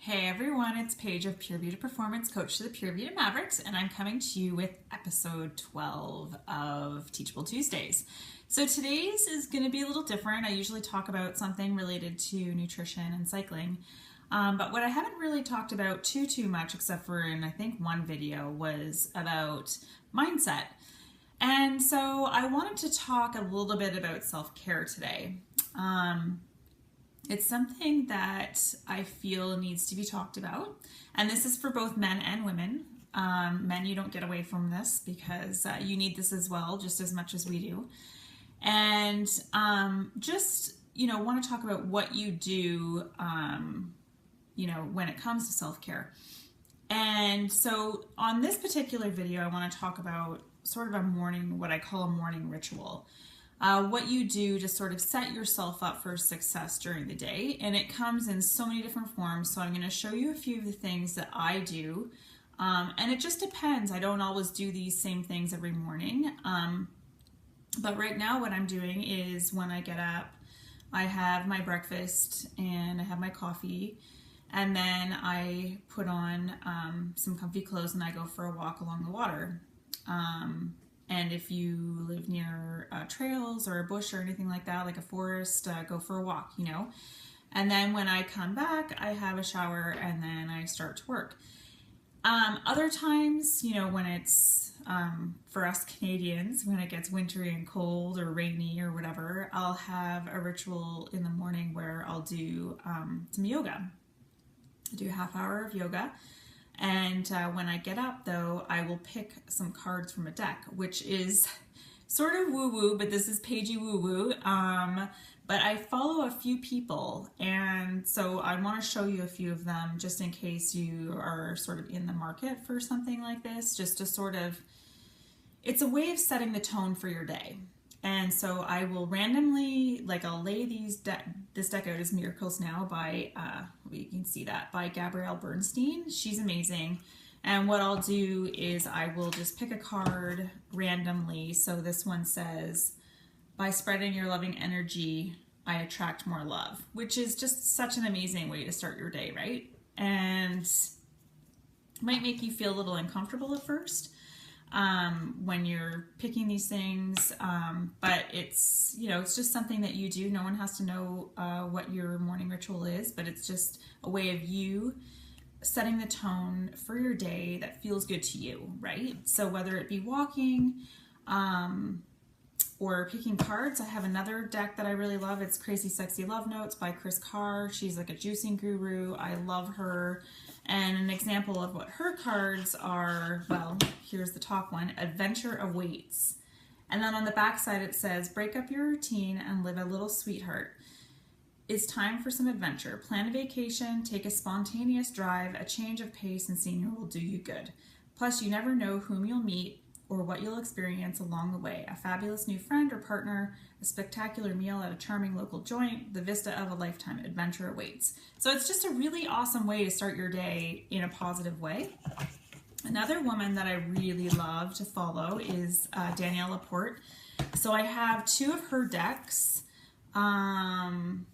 Hey everyone, it's Paige of Pure Beauty Performance, coach to the Pure Beauty Mavericks, and I'm coming to you with episode 12 of Teachable Tuesdays. So today's is going to be a little different. I usually talk about something related to nutrition and cycling, but what I haven't really talked about too much, except for in I think one video, was about mindset. And so I wanted to talk a little bit about self-care today. It's something that I feel needs to be talked about, and this is for both men and women. Men, you don't get away from this because you need this as well, just as much as we do. And just, want to talk about what you do, when it comes to self-care. And so on this particular video, I want to talk about sort of what I call a morning ritual. What you do to sort of set yourself up for success during the day. And it comes in so many different forms. So I'm going to show you a few of the things that I do. And it just depends. I don't always do these same things every morning. But right now what I'm doing is when I get up, I have my breakfast and I have my coffee. And then I put on some comfy clothes and I go for a walk along the water. And if you live near trails or a bush or anything like that, like a forest, go for a walk, And then when I come back, I have a shower and then I start to work. Other times, when it's, for us Canadians, when it gets wintry and cold or rainy or whatever, I'll have a ritual in the morning where I'll do some yoga. I do a half hour of yoga. And when I get up, though, I will pick some cards from a deck, which is sort of woo-woo, but this is Paigey woo-woo. But I follow a few people, and so I want to show you a few of them just in case you are sort of in the market for something like this, just to sort of, it's a way of setting the tone for your day. And so I will randomly, I'll lay this deck out as Miracles Now by, you can see that, by Gabrielle Bernstein. She's amazing. And what I'll do is I will just pick a card randomly. So this one says, by spreading your loving energy, I attract more love, which is just such an amazing way to start your day, right? And might make you feel a little uncomfortable at first. When you're picking these things, but it's just something that you do. No one has to know what your morning ritual is, but it's just a way of you setting the tone for your day that feels good to you, right? So whether it be walking or picking cards, I have another deck that I really love. It's Crazy Sexy Love Notes by Chris Carr. She's like a juicing guru. I love her. And an example of what her cards are, well, here's the top one, Adventure Awaits. And then on the back side it says, break up your routine and live a little sweetheart. It's time for some adventure. Plan a vacation, take a spontaneous drive, a change of pace and scenery will do you good. Plus, you never know whom you'll meet or what you'll experience along the way. A fabulous new friend or partner, a spectacular meal at a charming local joint, the vista of a lifetime adventure awaits. So it's just a really awesome way to start your day in a positive way. Another woman that I really love to follow is Danielle Laporte. So I have two of her decks, and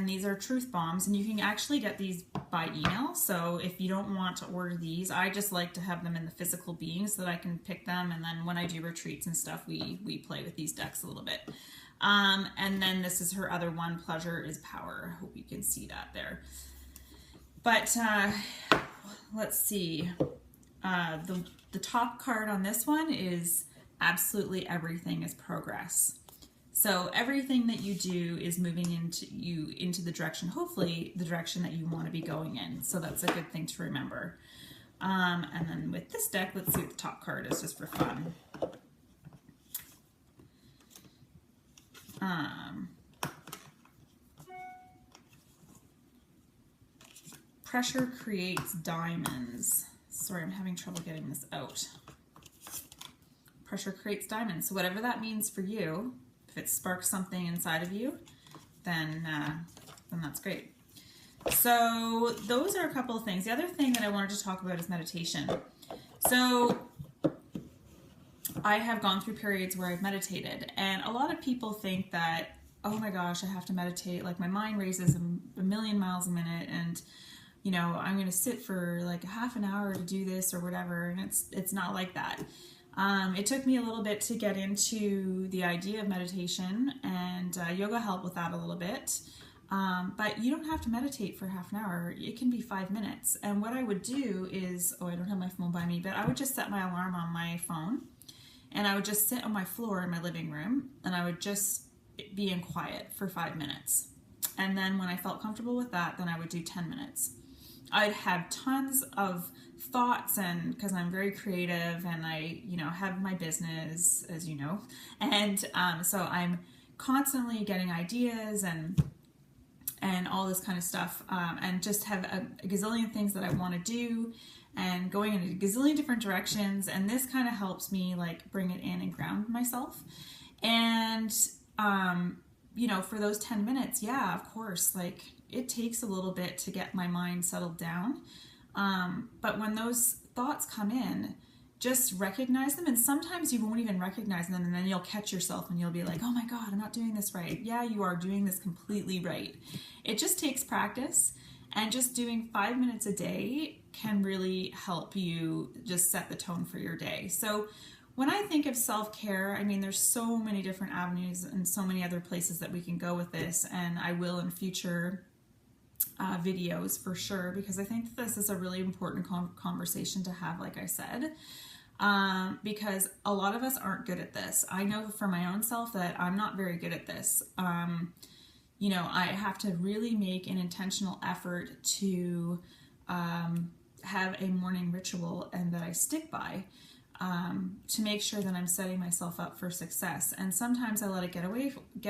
these are truth bombs, and you can actually get these by email. So if you don't want to order these, I just like to have them in the physical being so that I can pick them, and then when I do retreats and stuff, we play with these decks a little bit. And then this is her other one, Pleasure is Power. I hope you can see that there. But let's see. The top card on this one is absolutely everything is progress. So everything that you do is moving into the direction, hopefully the direction that you want to be going in. So that's a good thing to remember. And then with this deck, let's see what the top card is just for fun. Pressure creates diamonds. Sorry, I'm having trouble getting this out. Pressure creates diamonds. So whatever that means for you, if it sparks something inside of you, then that's great. So those are a couple of things. The other thing that I wanted to talk about is meditation. So I have gone through periods where I've meditated, and a lot of people think that, oh my gosh, I have to meditate. Like my mind races a million miles a minute, and you know, I'm going to sit for like a half an hour to do this or whatever. And it's not like that. It took me a little bit to get into the idea of meditation, and yoga helped with that a little bit. But you don't have to meditate for half an hour. It can be 5 minutes. And what I would do is, oh, I don't have my phone by me, but I would just set my alarm on my phone, and I would just sit on my floor in my living room, and I would just be in quiet for 5 minutes. And then when I felt comfortable with that, then I would do 10 minutes. I'd have tons of thoughts, and because I'm very creative and I, you know, have my business, as you know, and so I'm constantly getting ideas and all this kind of stuff, and just have a gazillion things that I want to do and going in a gazillion different directions. And this kind of helps me like bring it in and ground myself. And, you know, for those 10 minutes, yeah, of course, like it takes a little bit to get my mind settled down. But when those thoughts come in, just recognize them. And sometimes you won't even recognize them, and then you'll catch yourself and you'll be like, oh my God, I'm not doing this right. Yeah, you are doing this completely right. It just takes practice, and just doing 5 minutes a day can really help you just set the tone for your day. So when I think of self-care, I mean, there's so many different avenues and so many other places that we can go with this, and I will in future videos for sure, because I think that this is a really important conversation to have, like I said, because a lot of us aren't good at this. I know for my own self that I'm not very good at this. You know, I have to really make an intentional effort to have a morning ritual and that I stick by, to make sure that I'm setting myself up for success. And sometimes I let it get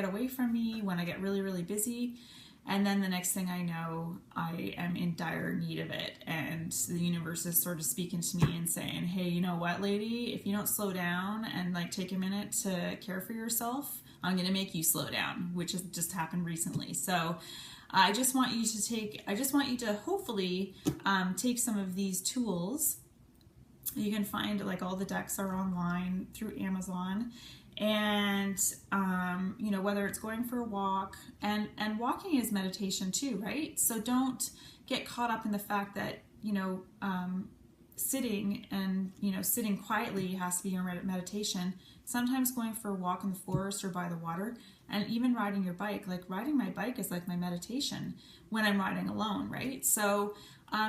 away from me when I get really, really busy. And then the next thing I know, I am in dire need of it. And the universe is sort of speaking to me and saying, hey, you know what, lady, if you don't slow down and like take a minute to care for yourself, I'm going to make you slow down, which has just happened recently. So I just want you to hopefully take some of these tools. You can find like all the decks are online through Amazon. And, you know, whether it's going for a walk, and walking is meditation too, right? So don't get caught up in the fact that, you know, sitting quietly has to be your meditation. Sometimes going for a walk in the forest or by the water, and even riding your bike, like riding my bike is like my meditation when I'm riding alone, right? So,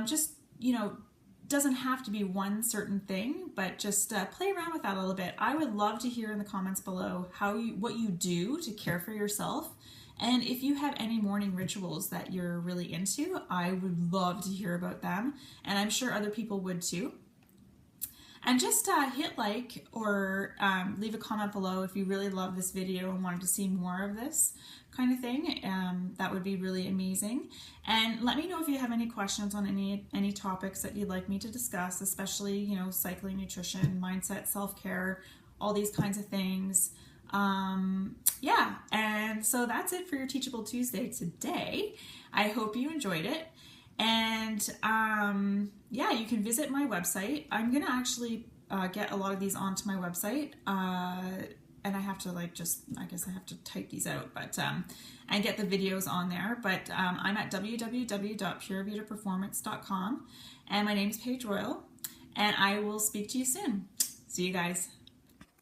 just, you know, doesn't have to be one certain thing, but just play around with that a little bit. I would love to hear in the comments below what you do to care for yourself. And if you have any morning rituals that you're really into, I would love to hear about them. And I'm sure other people would too. And just hit like or leave a comment below if you really love this video and wanted to see more of this kind of thing. That would be really amazing. And let me know if you have any questions on any topics that you'd like me to discuss, especially, you know, cycling, nutrition, mindset, self-care, all these kinds of things. Yeah, and so that's it for your Teachable Tuesday today. I hope you enjoyed it. And yeah, you can visit my website. I'm gonna actually get a lot of these onto my website, and I have to I guess I have to type these out, but and get the videos on there. But I'm at www.purevidaperformance.com, and my name is Paige Royal, and I will speak to you soon. See you guys.